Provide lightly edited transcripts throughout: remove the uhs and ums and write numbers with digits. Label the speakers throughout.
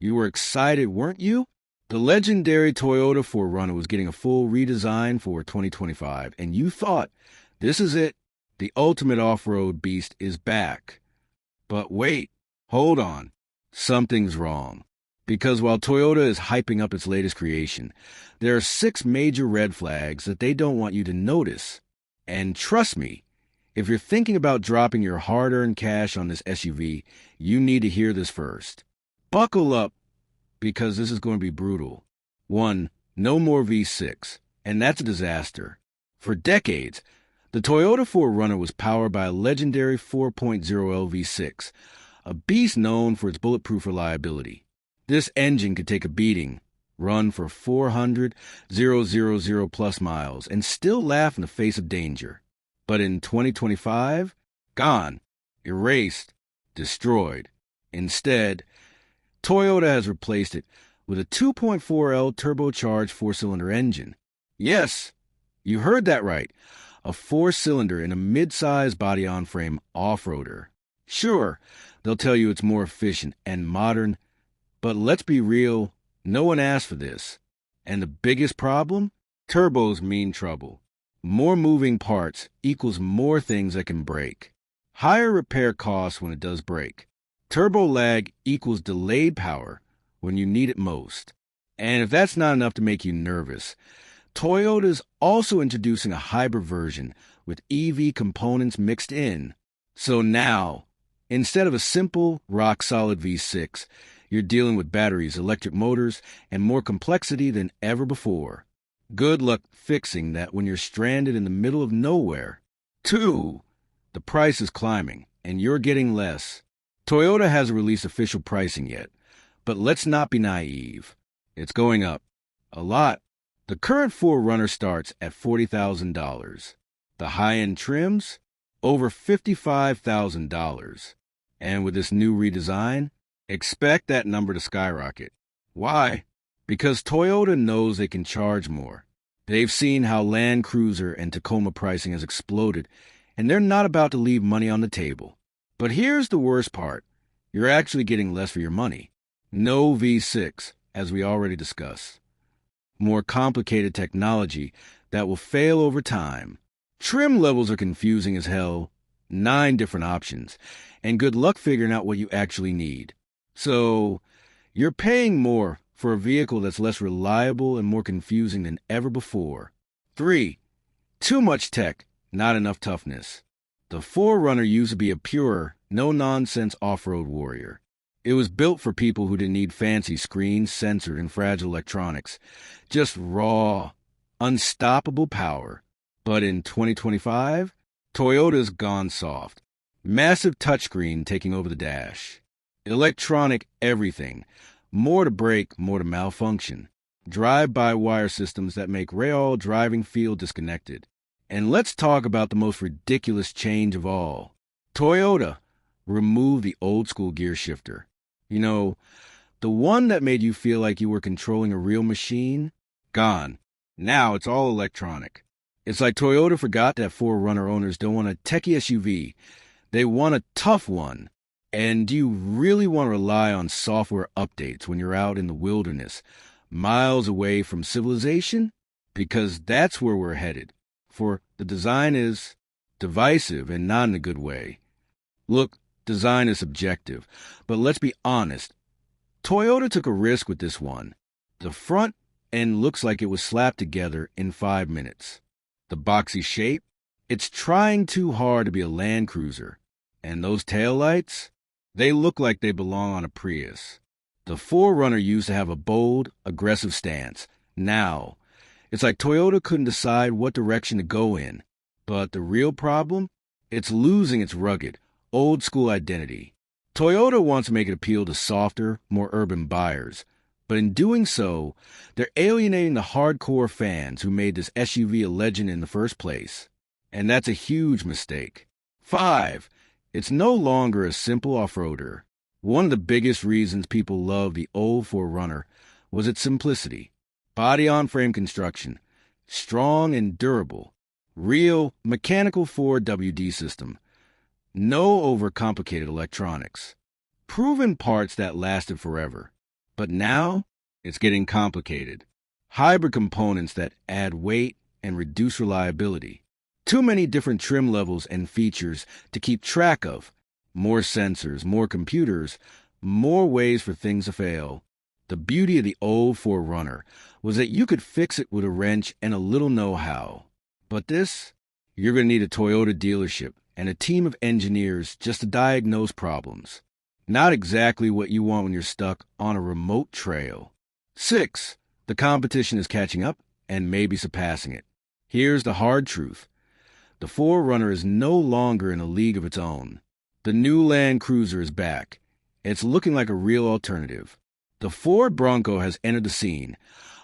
Speaker 1: You were excited, weren't you? The legendary Toyota 4Runner was getting a full redesign for 2025, and you thought, this is it. The ultimate off-road beast is back. But wait, hold on. Something's wrong. Because while Toyota is hyping up its latest creation, there are 6 major red flags that they don't want you to notice. And trust me, if you're thinking about dropping your hard-earned cash on this SUV, you need to hear this first. Buckle up, because this is going to be brutal. 1. No more V6, and that's a disaster. For decades, the Toyota 4Runner was powered by a legendary 4.0L V6, a beast known for its bulletproof reliability. This engine could take a beating, run for 400,000 plus miles, and still laugh in the face of danger. But in 2025, gone, erased, destroyed. Instead, Toyota has replaced it with a 2.4L turbocharged 4-cylinder engine. Yes, you heard that right. A 4-cylinder in a mid-size body-on-frame off-roader. Sure, they'll tell you it's more efficient and modern, but let's be real, no one asked for this. And the biggest problem? Turbos mean trouble. More moving parts equals more things that can break. Higher repair costs when it does break. Turbo lag equals delayed power when you need it most. And if that's not enough to make you nervous, Toyota's also introducing a hybrid version with EV components mixed in. So now, instead of a simple, rock-solid V6, you're dealing with batteries, electric motors, and more complexity than ever before. Good luck fixing that when you're stranded in the middle of nowhere. 2. The price is climbing, and you're getting less. Toyota hasn't released official pricing yet, but let's not be naive. It's going up. A lot. The current 4Runner starts at $40,000. The high-end trims? Over $55,000. And with this new redesign, expect that number to skyrocket. Why? Because Toyota knows they can charge more. They've seen how Land Cruiser and Tacoma pricing has exploded, and they're not about to leave money on the table. But here's the worst part. You're actually getting less for your money. No V6, as we already discussed. More complicated technology that will fail over time. Trim levels are confusing as hell. 9 different options. And good luck figuring out what you actually need. So, you're paying more for a vehicle that's less reliable and more confusing than ever before. 3. Too much tech, not enough toughness. The 4Runner used to be a pure, no-nonsense off-road warrior. It was built for people who didn't need fancy screens, sensors, and fragile electronics. Just raw, unstoppable power. But in 2025, Toyota's gone soft. Massive touchscreen taking over the dash. Electronic everything. More to break, more to malfunction. Drive-by-wire systems that make real driving feel disconnected. And let's talk about the most ridiculous change of all. Toyota removed the old-school gear shifter. You know, the one that made you feel like you were controlling a real machine? Gone. Now it's all electronic. It's like Toyota forgot that 4Runner owners don't want a techie SUV. They want a tough one. And do you really want to rely on software updates when you're out in the wilderness, miles away from civilization? Because that's where we're headed. For the design is divisive and not in a good way. Look, design is subjective, but let's be honest. Toyota took a risk with this one. The front end looks like it was slapped together in 5 minutes. The boxy shape? It's trying too hard to be a Land Cruiser. And those taillights? They look like they belong on a Prius. The 4Runner used to have a bold, aggressive stance. Now, it's like Toyota couldn't decide what direction to go in. But the real problem? It's losing its rugged, old-school identity. Toyota wants to make it appeal to softer, more urban buyers. But in doing so, they're alienating the hardcore fans who made this SUV a legend in the first place. And that's a huge mistake. 5. It's no longer a simple off-roader. One of the biggest reasons people love the old 4Runner was its simplicity. Body-on-frame construction, strong and durable, real mechanical 4WD system, no overcomplicated electronics, proven parts that lasted forever. But now, it's getting complicated. Hybrid components that add weight and reduce reliability. Too many different trim levels and features to keep track of. More sensors, more computers, more ways for things to fail. The beauty of the old 4Runner was that you could fix it with a wrench and a little know-how. But this, you're going to need a Toyota dealership and a team of engineers just to diagnose problems. Not exactly what you want when you're stuck on a remote trail. 6. The competition is catching up and maybe surpassing it. Here's the hard truth. The 4Runner is no longer in a league of its own. The new Land Cruiser is back. It's looking like a real alternative. The Ford Bronco has entered the scene,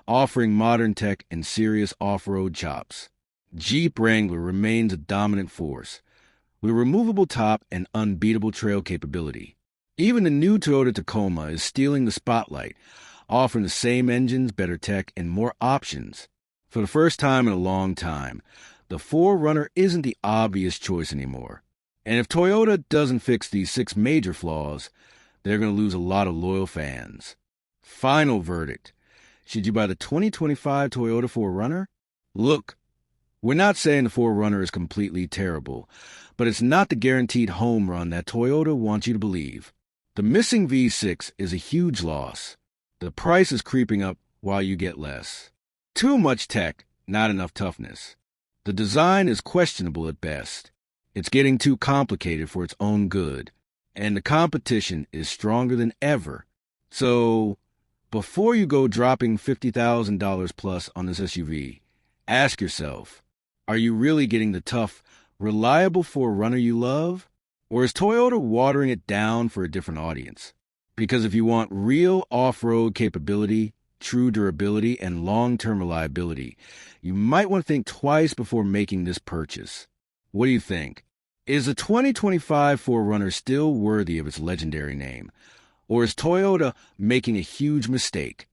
Speaker 1: offering modern tech and serious off-road chops. Jeep Wrangler remains a dominant force, with a removable top and unbeatable trail capability. Even the new Toyota Tacoma is stealing the spotlight, offering the same engines, better tech, and more options. For the first time in a long time, the 4Runner isn't the obvious choice anymore. And if Toyota doesn't fix these 6 major flaws, they're going to lose a lot of loyal fans. Final verdict. Should you buy the 2025 Toyota 4Runner? Look, we're not saying the 4Runner is completely terrible, but it's not the guaranteed home run that Toyota wants you to believe. The missing V6 is a huge loss. The price is creeping up while you get less. Too much tech, not enough toughness. The design is questionable at best. It's getting too complicated for its own good. And the competition is stronger than ever. So, before you go dropping $50,000 plus on this SUV, ask yourself, are you really getting the tough, reliable 4Runner you love? Or is Toyota watering it down for a different audience? Because if you want real off-road capability, true durability, and long-term reliability, you might want to think twice before making this purchase. What do you think? Is the 2025 4Runner still worthy of its legendary name? Or is Toyota making a huge mistake?